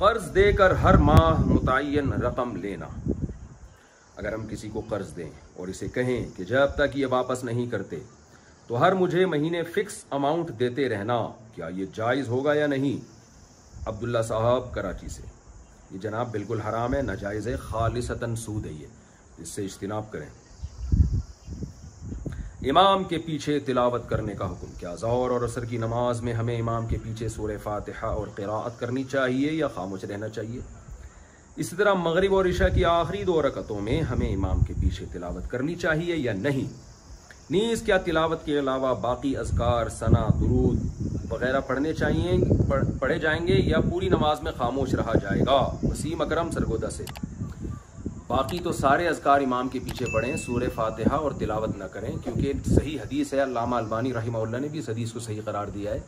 قرض دے کر ہر ماہ متعین رقم لینا۔ اگر ہم کسی کو قرض دیں اور اسے کہیں کہ جب تک یہ واپس نہیں کرتے تو ہر مجھے مہینے فکس اماؤنٹ دیتے رہنا، کیا یہ جائز ہوگا یا نہیں؟ عبداللہ صاحب کراچی سے۔ یہ جناب بالکل حرام ہے، ناجائز ہے، خالصتاً سود ہے، یہ اس سے اجتناب کریں۔ امام کے پیچھے تلاوت کرنے کا حکم، کیا ظہر اور عصر کی نماز میں ہمیں امام کے پیچھے سورہ فاتحہ اور قراءت کرنی چاہیے یا خاموش رہنا چاہیے؟ اسی طرح مغرب اور عشاء کی آخری 2 رکعتوں میں ہمیں امام کے پیچھے تلاوت کرنی چاہیے یا نہیں؟ نیز کیا تلاوت کے علاوہ باقی اذکار، ثنا، درود وغیرہ پڑھے جائیں گے یا پوری نماز میں خاموش رہا جائے گا؟ وسیم اکرم سرگودا سے۔ باقی تو سارے اذکار امام کے پیچھے پڑھیں، سورہ فاتحہ اور تلاوت نہ کریں، کیونکہ صحیح حدیث ہے، علامہ البانی رحمہ اللہ نے بھی اس حدیث کو صحیح قرار دیا ہے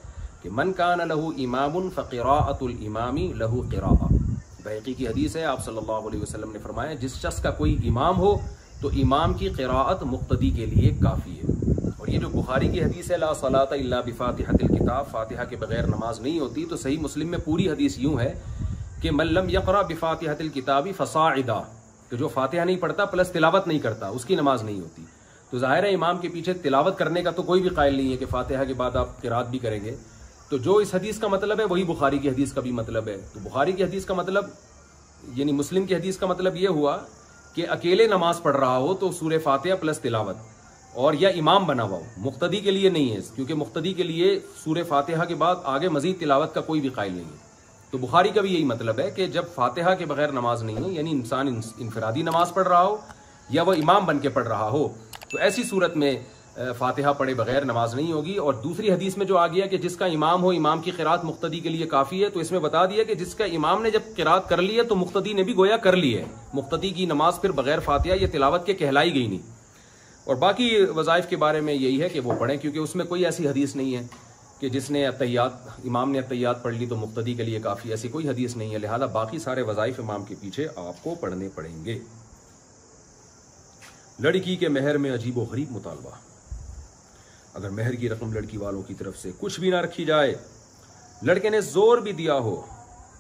کہ من کان لہ امام فقراءۃ الامام لہ قراءۃ۔ بہقی کی حدیث ہے، آپ صلی اللہ علیہ وسلم نے فرمایا جس شخص کا کوئی امام ہو تو امام کی قراءت مقتدی کے لیے کافی ہے۔ اور یہ جو بخاری کی حدیث ہے لا صلاۃ الا بفاتحۃ الکتاب، فاتحہ کے بغیر نماز نہیں ہوتی، تو صحیح مسلم میں پوری حدیث یوں ہے کہ من لم یقرأ بفاتحۃ الکتاب فصاعدا، کہ جو فاتحہ نہیں پڑھتا پلس تلاوت نہیں کرتا اس کی نماز نہیں ہوتی۔ تو ظاہر ہے امام کے پیچھے تلاوت کرنے کا تو کوئی بھی قائل نہیں ہے کہ فاتحہ کے بعد آپ قرات بھی کریں گے، تو جو اس حدیث کا مطلب ہے وہی بخاری کی حدیث کا بھی مطلب ہے۔ تو بخاری کی حدیث کا مطلب یعنی مسلم کی حدیث کا مطلب یہ ہوا کہ اکیلے نماز پڑھ رہا ہو تو سورہ فاتحہ پلس تلاوت، اور یا امام بنا ہوا ہو، مقتدی کے لیے نہیں ہے، کیونکہ مقتدی کے لیے سورہ فاتحہ کے بعد آگے مزید تلاوت کا کوئی بھی قائل نہیں ہے۔ تو بخاری کا بھی یہی مطلب ہے کہ جب فاتحہ کے بغیر نماز نہیں ہے، یعنی انسان انفرادی نماز پڑھ رہا ہو یا وہ امام بن کے پڑھ رہا ہو، تو ایسی صورت میں فاتحہ پڑھے بغیر نماز نہیں ہوگی۔ اور دوسری حدیث میں جو آ گیا کہ جس کا امام ہو، امام کی قرات مقتدی کے لیے کافی ہے، تو اس میں بتا دیا کہ جس کا امام نے جب قرات کر لی ہے تو مقتدی نے بھی گویا کر لی ہے، مقتدی کی نماز پھر بغیر فاتحہ یا تلاوت کے کہلائی گئی نہیں۔ اور باقی وظائف کے بارے میں یہی ہے کہ وہ پڑھیں، کیونکہ اس میں کوئی ایسی حدیث نہیں ہے کہ جس نے امام نے اتحیات پڑھ لی تو مقتدی کے لیے کافی، ایسی کوئی حدیث نہیں ہے، لہذا باقی سارے وظائف امام کے پیچھے آپ کو پڑھنے پڑیں گے۔ لڑکی کے مہر میں عجیب و غریب مطالبہ، اگر مہر کی رقم لڑکی والوں کی طرف سے کچھ بھی نہ رکھی جائے، لڑکے نے زور بھی دیا ہو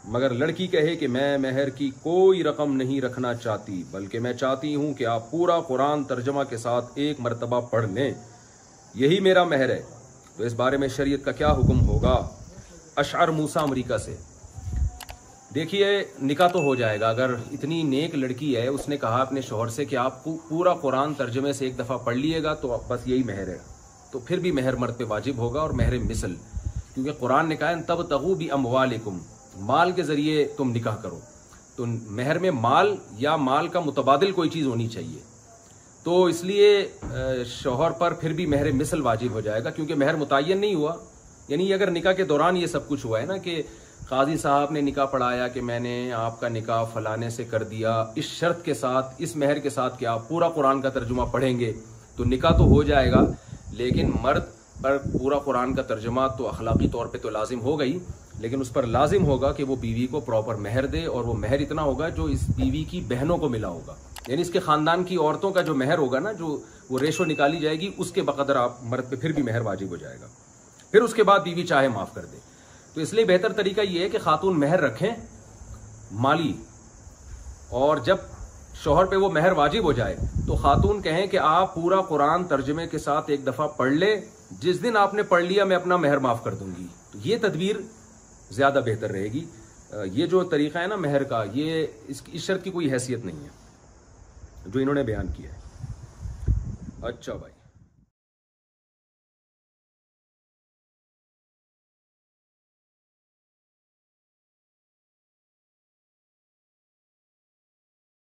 مگر لڑکی کہے کہ میں مہر کی کوئی رقم نہیں رکھنا چاہتی، بلکہ میں چاہتی ہوں کہ آپ پورا قرآن ترجمہ کے ساتھ ایک مرتبہ پڑھ لیں، یہی میرا مہر ہے، تو اس بارے میں شریعت کا کیا حکم ہوگا؟ اشعر موسیٰ امریکہ سے۔ دیکھیے نکاح تو ہو جائے گا، اگر اتنی نیک لڑکی ہے، اس نے کہا اپنے شوہر سے کہ آپ پورا قرآن ترجمے سے ایک دفعہ پڑھ لیے گا تو بس یہی مہر ہے، تو پھر بھی مہر مرد پہ واجب ہوگا، اور مہر مثل، کیونکہ قرآن نے کہا ہے تبتغوا باموالکم، مال کے ذریعے تم نکاح کرو، تو مہر میں مال یا مال کا متبادل کوئی چیز ہونی چاہیے، تو اس لیے شوہر پر پھر بھی مہر مثل واجب ہو جائے گا، کیونکہ مہر متعین نہیں ہوا۔ یعنی اگر نکاح کے دوران یہ سب کچھ ہوا ہے نا کہ قاضی صاحب نے نکاح پڑھایا کہ میں نے آپ کا نکاح فلانے سے کر دیا اس شرط کے ساتھ، اس مہر کے ساتھ کہ آپ پورا قرآن کا ترجمہ پڑھیں گے، تو نکاح تو ہو جائے گا، لیکن مرد پر پورا قرآن کا ترجمہ تو اخلاقی طور پہ تو لازم ہو گئی، لیکن اس پر لازم ہوگا کہ وہ بیوی کو پراپر مہر دے، اور وہ مہر اتنا ہوگا جو اس بیوی کی بہنوں کو ملا ہوگا، یعنی اس کے خاندان کی عورتوں کا جو مہر ہوگا نا، جو وہ ریشو نکالی جائے گی، اس کے بقدر آپ مرد پہ پھر بھی مہر واجب ہو جائے گا، پھر اس کے بعد بیوی چاہے معاف کر دے۔ تو اس لیے بہتر طریقہ یہ ہے کہ خاتون مہر رکھیں مالی، اور جب شوہر پہ وہ مہر واجب ہو جائے تو خاتون کہیں کہ آپ پورا قرآن ترجمے کے ساتھ ایک دفعہ پڑھ لے، جس دن آپ نے پڑھ لیا میں اپنا مہر معاف کر دوں گی، تو یہ تدبیر زیادہ بہتر رہے گی۔ یہ جو طریقہ ہے نا مہر کا، یہ اس شرط کی کوئی حیثیت نہیں ہے جو انہوں نے بیان کیا ہے۔ اچھا بھائی۔